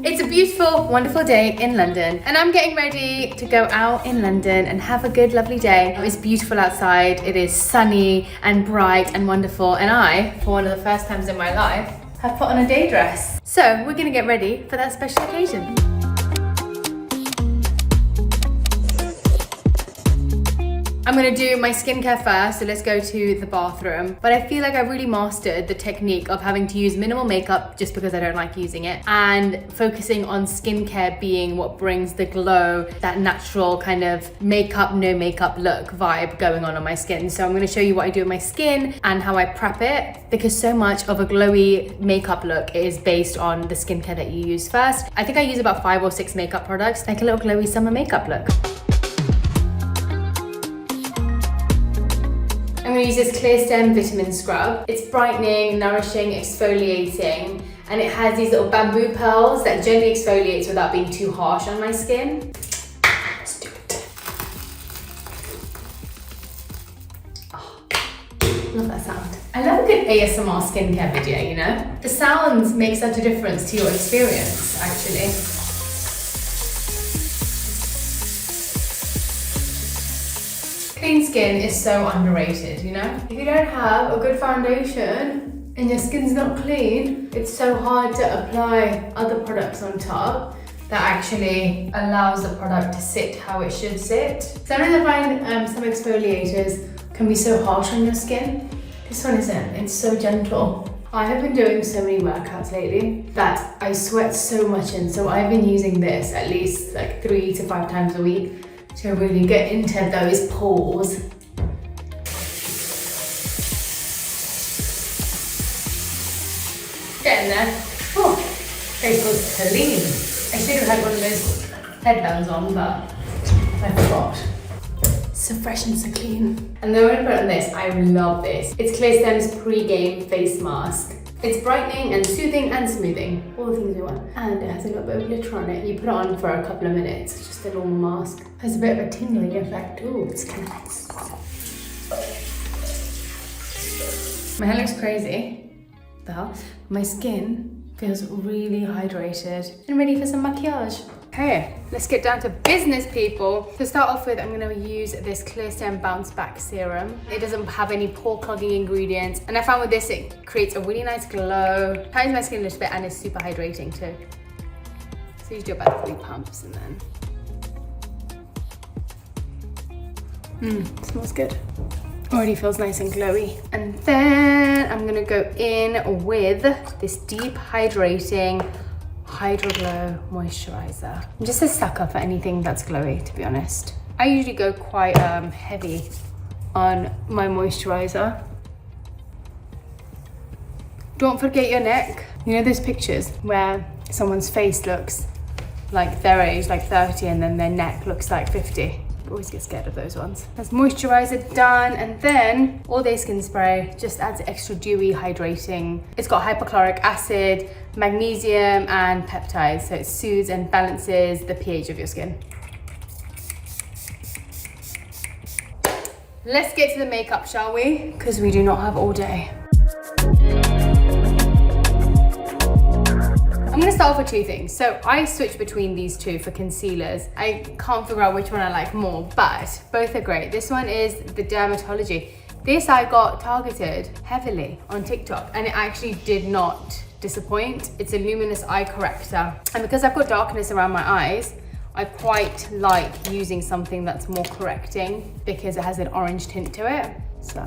It's a beautiful, wonderful day in London and I'm getting ready to go out in London and have a good, lovely day. It's beautiful outside, it is sunny and bright and wonderful, and I, for one of the first times in my life, have put on a day dress. So we're gonna get ready for that special occasion. I'm gonna do my skincare first, so let's go to the bathroom. But I feel like I really mastered the technique of having to use minimal makeup just because I don't like using it, and focusing on skincare being what brings the glow, that natural kind of makeup, no makeup look vibe going on my skin. So I'm gonna show you what I do with my skin and how I prep it, because so much of a glowy makeup look is based on the skincare that you use first. I think I use about 5 or 6 makeup products, like a little glowy summer makeup look. I'm going to use this Clearstem Vitaminscrub. It's brightening, nourishing, exfoliating, and it has these little bamboo pearls that gently exfoliates without being too harsh on my skin. Let's do it. Oh, love that sound. I love a good ASMR skincare video, you know? The sounds make such a difference to your experience, actually. Clean skin is so underrated, you know? If you don't have a good foundation and your skin's not clean, it's so hard to apply other products on top that actually allows the product to sit how it should sit. Sometimes I find some exfoliators can be so harsh on your skin. This one isn't, it's so gentle. I have been doing so many workouts lately that I sweat so much in, so I've been using this at least like 3 to 5 times a week to really get into those pores. Getting there. Oh, face feels clean. I should have had one of those headbands on, but I forgot. So fresh and so clean. And then I'm gonna put on this. I love this. It's Clearstem's pre-game face mask. It's brightening and soothing and smoothing, all the things we want. And it has a little bit of glitter on it. You put it on for a couple of minutes, it's just a normal mask. It has a bit of a tingling effect. Ooh, it's kind of nice. My hair looks crazy, but my skin feels really hydrated and ready for some maquillage. Okay, let's get down to business, people. To start off with, I'm gonna use this Clearstem Bounceback Serum. It doesn't have any pore-clogging ingredients, and I found with this, it creates a really nice glow, tightens my skin a little bit, and it's super hydrating too. So you do about 3 pumps and then... smells good. Already feels nice and glowy. And then I'm gonna go in with this deep hydrating Hydraglow moisturizer. I'm just a sucker for anything that's glowy, to be honest. I usually go quite heavy on my moisturizer. Don't forget your neck. You know those pictures where someone's face looks like their age, like 30, and then their neck looks like 50? I always get scared of those ones. That's moisturizer done, and then all day skin spray just adds extra dewy hydrating. It's got hypochloric acid, magnesium and peptides, so it soothes and balances the pH of your skin. Let's get to the makeup, shall we? Because we do not have all day. I'm gonna start off with 2 things. So I switch between these 2 for concealers. I can't figure out which one I like more, but both are great. This one is the DRMTLGY. This I got targeted heavily on TikTok, and it actually did not disappoint. It's a Luminous eye corrector. And because I've got darkness around my eyes, I quite like using something that's more correcting because it has an orange tint to it. So.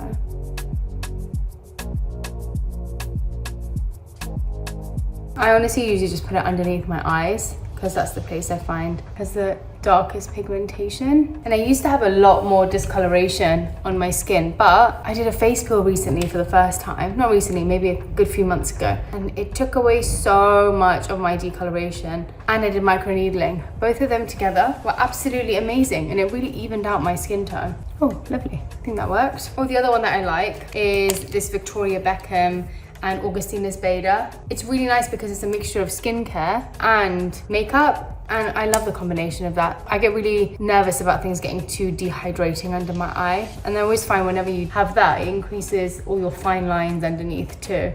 I honestly usually just put it underneath my eyes because that's the place I find has the darkest pigmentation. And I used to have a lot more discoloration on my skin, but I did a face peel recently for the first time. Not recently, maybe a good few months ago. And it took away so much of my decoloration. And I did microneedling. Both of them together were absolutely amazing, and it really evened out my skin tone. Oh, lovely. I think that worked. Oh, the other one that I like is this Victoria Beckham and Augustinus Beta. It's really nice because it's a mixture of skincare and makeup, and I love the combination of that. I get really nervous about things getting too dehydrating under my eye, and I always find whenever you have that, it increases all your fine lines underneath too.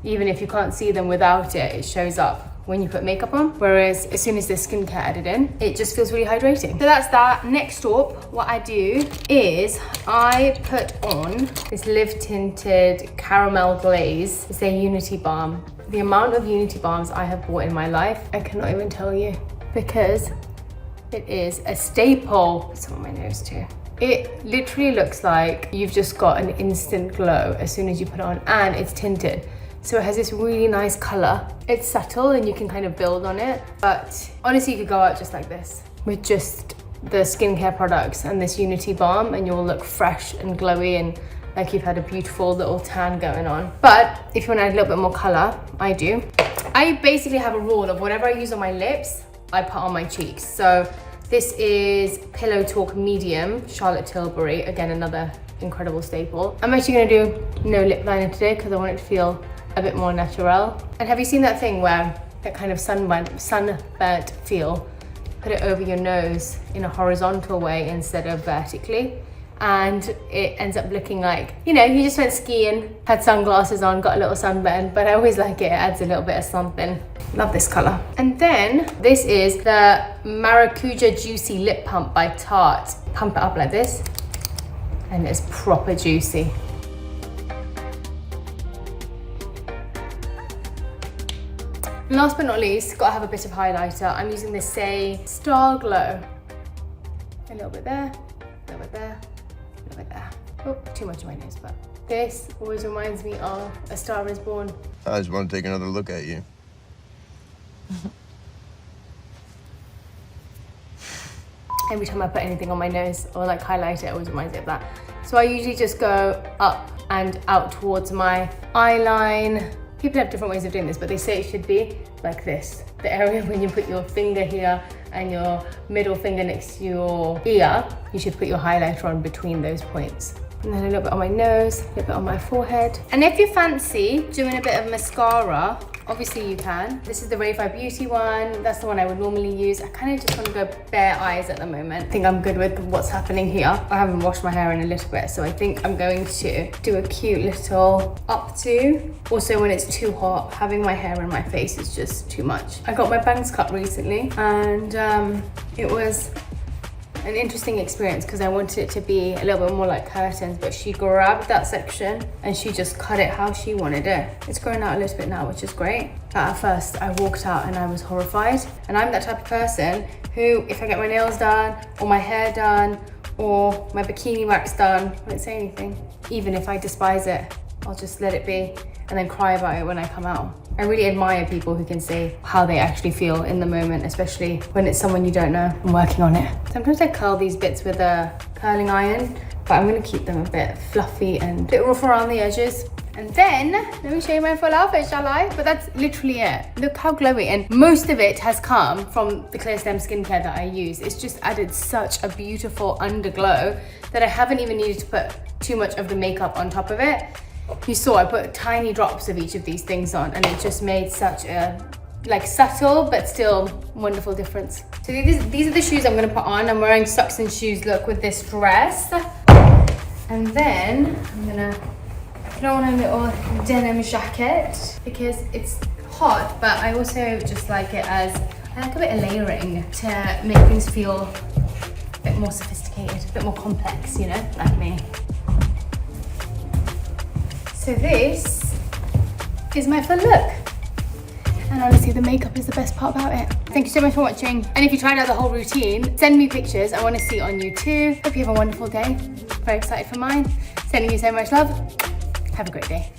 Even if you can't see them without it, it shows up when you put makeup on, whereas as soon as there's skincare added in, it just feels really hydrating. So that's that. Next up, what I do is I put on this Live Tinted Caramel Glaze. It's a Unity Balm. The amount of Unity Balms I have bought in my life, I cannot even tell you, because it is a staple. It's on my nose too. It literally looks like you've just got an instant glow as soon as you put it on, and it's tinted. So it has this really nice color. It's subtle and you can kind of build on it, but honestly you could go out just like this with just the skincare products and this Unity Balm, and you'll look fresh and glowy and like you've had a beautiful little tan going on. But if you want to add a little bit more color, I do. I basically have a rule of whatever I use on my lips, I put on my cheeks. So this is Pillow Talk Medium, Charlotte Tilbury, again another incredible staple. I'm actually gonna do no lip liner today because I want it to feel a bit more natural. And have you seen that thing where that kind of sunburnt feel, put it over your nose in a horizontal way instead of vertically, and it ends up looking like, you know, you just went skiing, had sunglasses on, got a little sunburn, but I always like it adds a little bit of something. Love this color. And then this is the Maracuja Juicy Lip Pump by Tarte. Pump it up like this, and it's proper juicy. Last but not least, gotta have a bit of highlighter. I'm using the Saie Starglow. A little bit there, a little bit there, a little bit there. Oh, too much on my nose, but this always reminds me of A Star Is Born. I just want to take another look at you. Every time I put anything on my nose or like highlight it, always reminds me of that. So I usually just go up and out towards my eye line. People have different ways of doing this, but they say it should be like this. The area when you put your finger here and your middle finger next to your ear, you should put your highlighter on between those points. And then a little bit on my nose, a little bit on my forehead. And if you fancy doing a bit of mascara, obviously you can. This is the Rave Beauty one. That's the one I would normally use. I kind of just want to go bare eyes at the moment. I think I'm good with what's happening here. I haven't washed my hair in a little bit, so I think I'm going to do a cute little updo. Also, when it's too hot, having my hair in my face is just too much. I got my bangs cut recently, and it was an interesting experience because I wanted it to be a little bit more like curtains, but she grabbed that section and she just cut it how she wanted it. It's growing out a little bit now, which is great. But at first I walked out and I was horrified. And I'm that type of person who, if I get my nails done or my hair done or my bikini wax done, I won't say anything. Even if I despise it, I'll just let it be and then cry about it when I come out. I really admire people who can say how they actually feel in the moment, especially when it's someone you don't know. I'm working on it. Sometimes I curl these bits with a curling iron, but I'm gonna keep them a bit fluffy and a bit rough around the edges. And then, let me show you my full outfit, shall I? But that's literally it. Look how glowy, and most of it has come from the Clearstem skincare that I use. It's just added such a beautiful underglow that I haven't even needed to put too much of the makeup on top of it. You saw I put tiny drops of each of these things on, and it just made such a like subtle but still wonderful difference. So these are the shoes I'm gonna put on. I'm wearing socks and shoes look with this dress, and then I'm gonna put on a little denim jacket because it's hot, but I also just like it as I like a bit of layering to make things feel a bit more sophisticated, a bit more complex, you know, like me. So this is my full look. And honestly, the makeup is the best part about it. Thank you so much for watching. And if you tried out the whole routine, send me pictures. I want to see it on you too. Hope you have a wonderful day. Very excited for mine. Sending you so much love. Have a great day.